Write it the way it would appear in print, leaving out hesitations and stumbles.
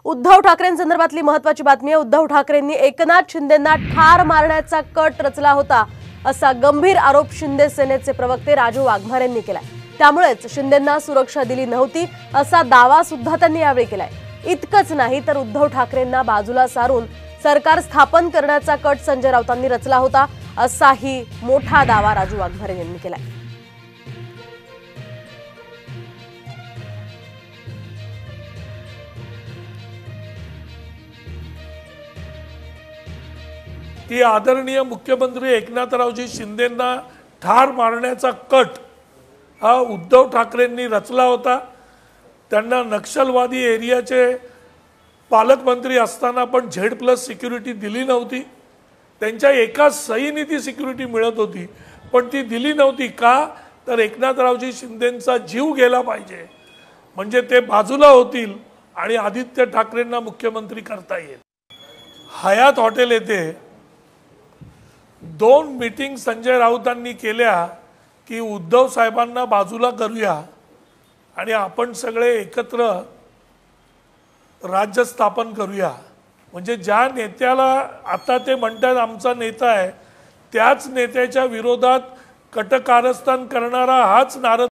उद्धव ठाकरेंसंदर्भातली महत्त्वाची बातमी आहे। उद्धव ठाकरेंनी एकनाथ शिंदेंना ठार मारण्याचा कट रचला होता असा गंभीर आरोप शिंदे सेनेचे प्रवक्ते राजू वाघमारेंनी केलाय। त्यामुळेच शिंदेंना सुरक्षा दिली नव्हती असा दावा सुद्धा त्यांनी यावेळी केलाय। इतकंच नाही तर उद्धव ठाकरेंना बाजूला सारून सरकार स्थापन करण्याचा कट संजय राऊतांनी रचला होता असाही मोठा दावा राजू वाघमारे यांनी केलाय। की आदरणीय मुख्यमंत्री एकनाथरावजी शिंदेंना ठार मारण्याचा कट हा उद्धव ठाकरेंनी रचला होता। त्यांना नक्षलवादी एरियाचे पालकमंत्री असताना पण Z+ सिक्युरिटी दिली नव्हती। त्यांच्या एका सहीने ती सिक्युरिटी मिळत होती, पण ती दिली नव्हती का तर एकनाथरावजी शिंदेंचा जीव गेला पाहिजे, म्हणजे ते बाजूला होतील आणि आदित्य ठाकरेंना मुख्यमंत्री करता येईल। हयात हॉटेल येथे 2 मीटिंग संजय राऊतांनी केल्या की उद्धव साहेबांना बाजूला करूया आणि आपण सगळे एकत्र राज्य स्थापन करूया। म्हणजे ज्या नेत्याला आता ते म्हणतात आमचा नेता आहे, त्याच नेत्याच्या विरोधात कटकारस्थान करणारा हाच नारद